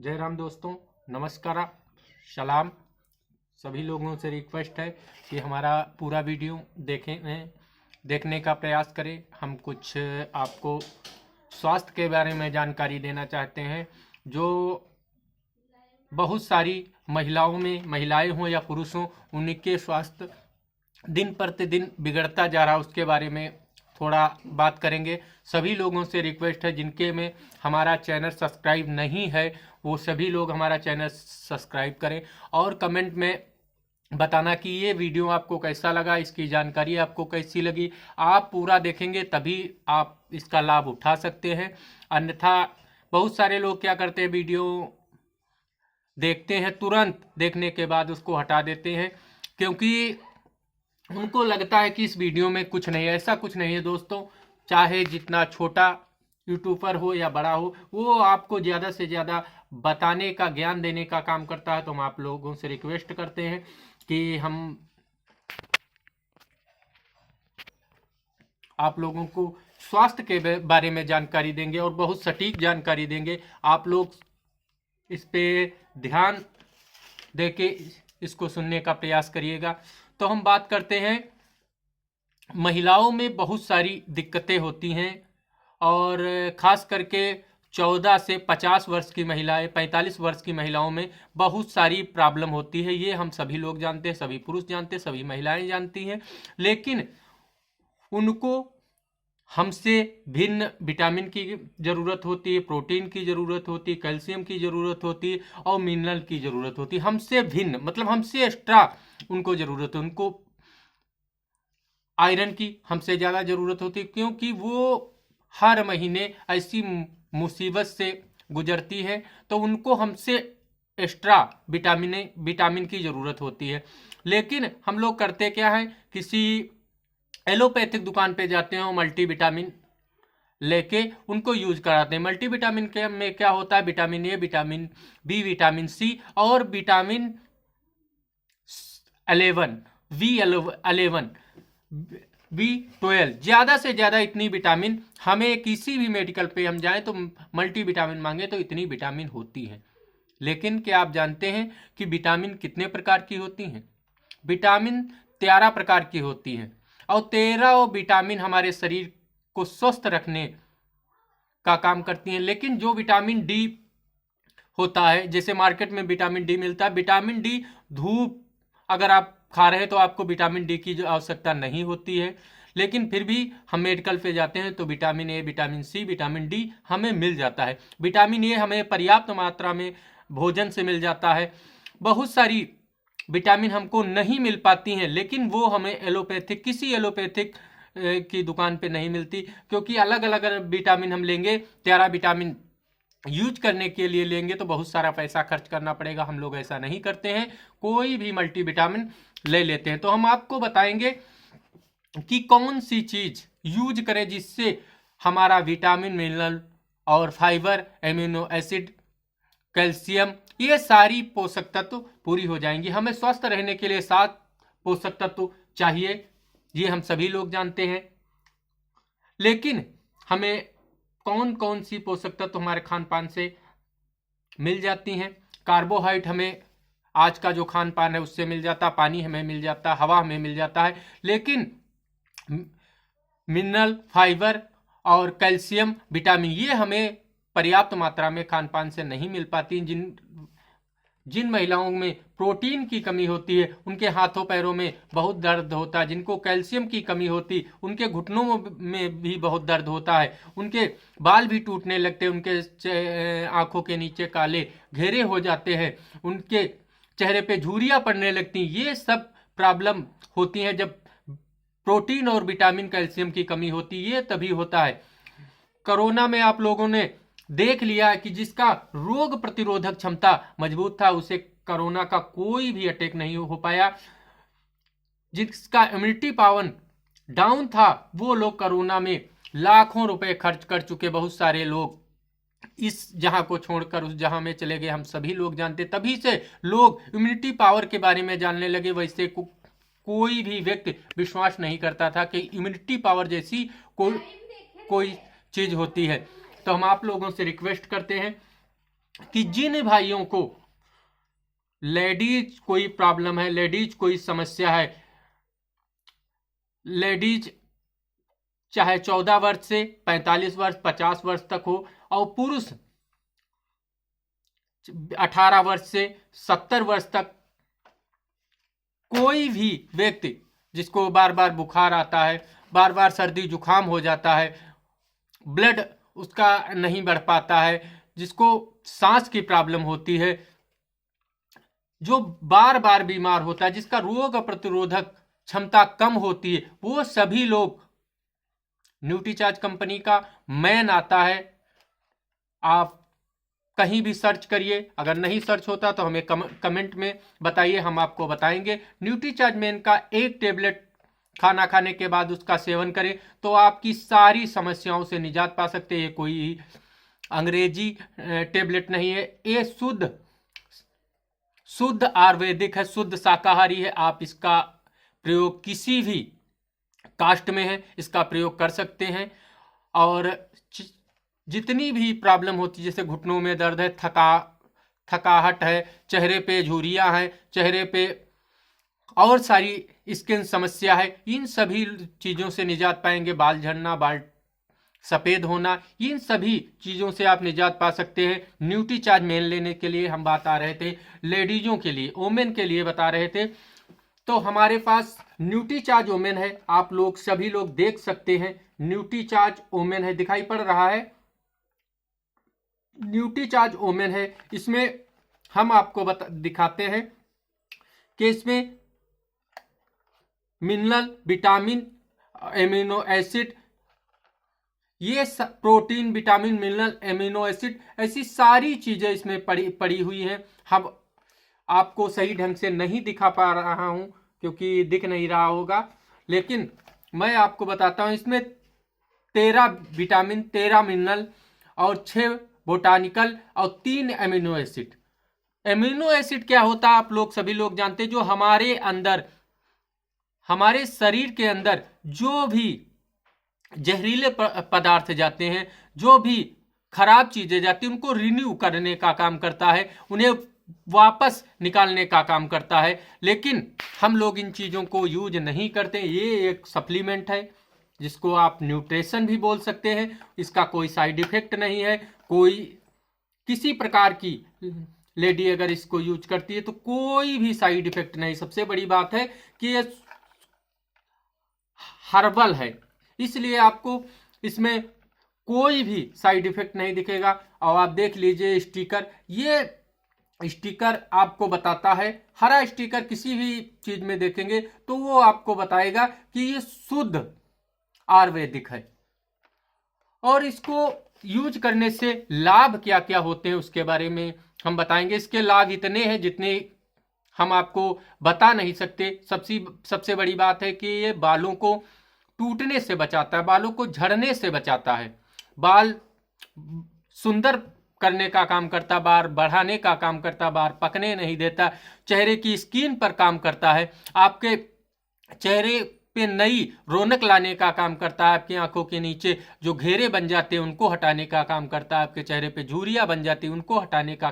जय राम दोस्तों, नमस्कार, सलाम। सभी लोगों से रिक्वेस्ट है कि हमारा पूरा वीडियो देखने का प्रयास करें। हम कुछ आपको स्वास्थ्य के बारे में जानकारी देना चाहते हैं, जो बहुत सारी महिलाएं हों या पुरुष हों, उनके स्वास्थ्य दिन प्रतिदिन बिगड़ता जा रहा है। उसके बारे में थोड़ा बात करेंगे। सभी लोगों से रिक्वेस्ट है, जिनके में हमारा चैनल सब्सक्राइब नहीं है, वो सभी लोग हमारा चैनल सब्सक्राइब करें और कमेंट में बताना कि ये वीडियो आपको कैसा लगा, इसकी जानकारी आपको कैसी लगी। आप पूरा देखेंगे तभी आप इसका लाभ उठा सकते हैं। अन्यथा बहुत सारे लोग क्या करते हैं, वीडियो देखते हैं, तुरंत देखने के बाद उसको हटा देते हैं, क्योंकि उनको लगता है कि इस वीडियो में कुछ नहीं है। ऐसा कुछ नहीं है दोस्तों। चाहे जितना छोटा यूट्यूबर हो या बड़ा हो, वो आपको ज़्यादा से ज़्यादा बताने का, ज्ञान देने का काम करता है। तो हम आप लोगों से रिक्वेस्ट करते हैं कि हम आप लोगों को स्वास्थ्य के बारे में जानकारी देंगे और बहुत सटीक जानकारी देंगे। आप लोग इस पे ध्यान देके इसको सुनने का प्रयास करिएगा। तो हम बात करते हैं, महिलाओं में बहुत सारी दिक्कतें होती हैं और ख़ास करके 14 से 50 वर्ष की महिलाएं, 45 वर्ष की महिलाओं में बहुत सारी प्रॉब्लम होती है। ये हम सभी लोग जानते हैं, सभी पुरुष जानते हैं, सभी महिलाएं जानती हैं। लेकिन उनको हमसे भिन्न विटामिन की ज़रूरत होती है, प्रोटीन की ज़रूरत होती है, कैल्शियम की ज़रूरत होती है और मिनरल की ज़रूरत होती है। हमसे भिन्न मतलब हमसे एक्स्ट्रा उनको ज़रूरत है। उनको आयरन की हमसे ज़्यादा ज़रूरत होती है, क्योंकि वो हर महीने ऐसी मुसीबत से गुजरती है, तो उनको हमसे एक्स्ट्रा विटामिन की ज़रूरत होती है। लेकिन हम लोग करते क्या है, किसी एलोपैथिक दुकान पे जाते हैं और मल्टीविटामिन लेके उनको यूज कराते हैं। मल्टीविटामिन के में क्या होता है, vitamin A, vitamin B, vitamin C और विटामिन 11, V11, B12, ज़्यादा से ज़्यादा इतनी विटामिन हमें किसी भी मेडिकल पे हम जाएं तो मल्टीविटामिन मांगे तो इतनी विटामिन होती है। लेकिन क्या आप जानते हैं कि विटामिन कितने प्रकार की होती हैं? विटामिन 13 प्रकार की होती हैं और 13 विटामिन हमारे शरीर को स्वस्थ रखने का काम करती हैं। लेकिन जो विटामिन डी होता है, जैसे मार्केट में विटामिन डी मिलता है, विटामिन डी धूप अगर आप खा रहे हैं तो आपको विटामिन डी की जो आवश्यकता नहीं होती है। लेकिन फिर भी हम मेडिकल पे जाते हैं तो vitamin A, vitamin C, vitamin D हमें मिल जाता है। विटामिन ए हमें पर्याप्त मात्रा में भोजन से मिल जाता है। बहुत सारी विटामिन हमको नहीं मिल पाती हैं, लेकिन वो हमें किसी एलोपैथिक की दुकान पे नहीं मिलती, क्योंकि अलग अलग विटामिन हम लेंगे, 13 विटामिन यूज करने के लिए लेंगे तो बहुत सारा पैसा खर्च करना पड़ेगा। हम लोग ऐसा नहीं करते हैं, कोई भी मल्टीविटामिन ले लेते हैं। तो हम आपको बताएंगे कि कौन सी चीज यूज करें जिससे हमारा विटामिन, मिनरल और फाइबर, एमिनो एसिड, कैल्शियम, ये सारी पोषक तत्व पूरी हो जाएंगी। हमें स्वस्थ रहने के लिए 7 पोषक तत्व चाहिए, ये हम सभी लोग जानते हैं। लेकिन हमें कौन कौन सी पोषक तत्व हमारे खान पान से मिल जाती हैं? कार्बोहाइड्रेट हमें आज का जो खान पान है उससे मिल जाता, पानी हमें मिल जाता, हवा हमें मिल जाता है। लेकिन मिनरल, फाइबर और कैल्शियम, विटामिन ये हमें पर्याप्त मात्रा में खान पान से नहीं मिल पाती। जिन महिलाओं में प्रोटीन की कमी होती है, उनके हाथों पैरों में बहुत दर्द होता है। जिनको कैल्शियम की कमी होती, उनके घुटनों में भी बहुत दर्द होता है। उनके बाल भी टूटने लगते हैं, उनके आंखों के नीचे काले घेरे हो जाते हैं, उनके चेहरे पे झुर्रियाँ पड़ने लगती हैं। ये सब प्रॉब्लम होती हैं जब प्रोटीन और विटामिन, कैल्शियम की कमी होती है। ये तभी होता है। कोरोना में आप लोगों ने देख लिया कि जिसका रोग प्रतिरोधक क्षमता मजबूत था, उसे कोरोना का कोई भी अटैक नहीं हो पाया। जिसका इम्यूनिटी पावर डाउन था, वो लोग कोरोना में लाखों रुपए खर्च कर चुके। बहुत सारे लोग इस जहां को छोड़कर उस जहां में चले गए, हम सभी लोग जानते। तभी से लोग इम्यूनिटी पावर के बारे में जानने लगे। वैसे कोई भी व्यक्ति विश्वास नहीं करता था कि इम्यूनिटी पावर जैसी कोई चीज होती है। तो हम आप लोगों से रिक्वेस्ट करते हैं कि जिन भाइयों को लेडीज कोई प्रॉब्लम है, लेडीज कोई समस्या है, लेडीज चाहे 14 वर्ष से 45 वर्ष 50 वर्ष तक हो, और पुरुष 18 वर्ष से 70 वर्ष तक, कोई भी व्यक्ति जिसको बार बार बुखार आता है, बार बार सर्दी जुकाम हो जाता है, ब्लड उसका नहीं बढ़ पाता है, जिसको सांस की प्रॉब्लम होती है, जो बार बार बीमार होता है, जिसका रोग प्रतिरोधक क्षमता कम होती है, वो सभी लोग न्यूट्रीचार्ज कंपनी का मैन आता है। आप कहीं भी सर्च करिए, अगर नहीं सर्च होता तो हमें कमेंट में बताइए, हम आपको बताएंगे। न्यूट्रीचार्ज मैन का एक टेबलेट खाना खाने के बाद उसका सेवन करें तो आपकी सारी समस्याओं से निजात पा सकते हैं। ये कोई अंग्रेजी टेबलेट नहीं है, ये शुद्ध आयुर्वेदिक है, शुद्ध शाकाहारी है। आप इसका प्रयोग किसी भी कास्ट में है इसका प्रयोग कर सकते हैं। और जितनी भी प्रॉब्लम होती है, जैसे घुटनों में दर्द है, थकाहट है, चेहरे पे झुर्रियां हैं, चेहरे पे और सारी स्किन समस्या है, इन सभी चीज़ों से निजात पाएंगे। बाल झड़ना, बाल सफ़ेद होना, इन सभी चीज़ों से आप निजात पा सकते हैं। न्यूट्रीचार्ज मेन लेने के लिए हम बात आ रहे थे, लेडीज़ों के लिए, वोमेन के लिए बता रहे थे। तो हमारे पास न्यूट्रीचार्ज वोमेन है, आप लोग सभी लोग देख सकते हैं। न्यूट्रीचार्ज वोमेन है, दिखाई पड़ रहा है, न्यूट्रीचार्ज वोमेन है। इसमें हम आपको दिखाते हैं कि इसमें मिनरल, विटामिन, एमिनो एसिड, ये protein, vitamin, mineral, amino acid, ऐसी सारी चीजें इसमें पड़ी हुई हैं। हम आपको सही ढंग से नहीं दिखा पा रहा हूं क्योंकि दिख नहीं रहा होगा, लेकिन मैं आपको बताता हूं। इसमें 13 विटामिन, 13 मिनरल और 6 बोटानिकल और 3 एमिनो एसिड। एमिनो एसिड क्या होता है आप लोग सभी लोग जानते हैं, जो हमारे अंदर, हमारे शरीर के अंदर जो भी जहरीले पदार्थ जाते हैं, जो भी खराब चीजें जाती हैं, उनको रिन्यू करने का काम करता है, उन्हें वापस निकालने का काम करता है। लेकिन हम लोग इन चीज़ों को यूज नहीं करते। ये एक सप्लीमेंट है जिसको आप न्यूट्रिशन भी बोल सकते हैं। इसका कोई साइड इफेक्ट नहीं है, कोई किसी प्रकार की लेडी अगर इसको यूज करती है तो कोई भी साइड इफेक्ट नहीं। सबसे बड़ी बात है कि ये हर्बल है, इसलिए आपको इसमें कोई भी साइड इफेक्ट नहीं दिखेगा। और आप देख लीजिए स्टिकर, ये स्टिकर आपको बताता है, हरा स्टिकर किसी भी चीज में देखेंगे तो वो आपको बताएगा कि ये शुद्ध आयुर्वेदिक है। और इसको यूज करने से लाभ क्या क्या होते हैं उसके बारे में हम बताएंगे। इसके लाभ इतने हैं जितने हम आपको बता नहीं सकते। सबसे बड़ी बात है कि ये बालों को टूटने से बचाता है, बालों को झड़ने से बचाता है, बाल सुंदर करने का काम करता, बाल बढ़ाने का काम करता, बाल पकने नहीं देता, चेहरे की स्किन पर काम करता है, आपके चेहरे पे नई रौनक लाने का काम करता है, आपकी आंखों के नीचे जो घेरे बन जाते हैं उनको हटाने का काम करता है, आपके चेहरे पे झुर्रियां बन जाती है उनको हटाने का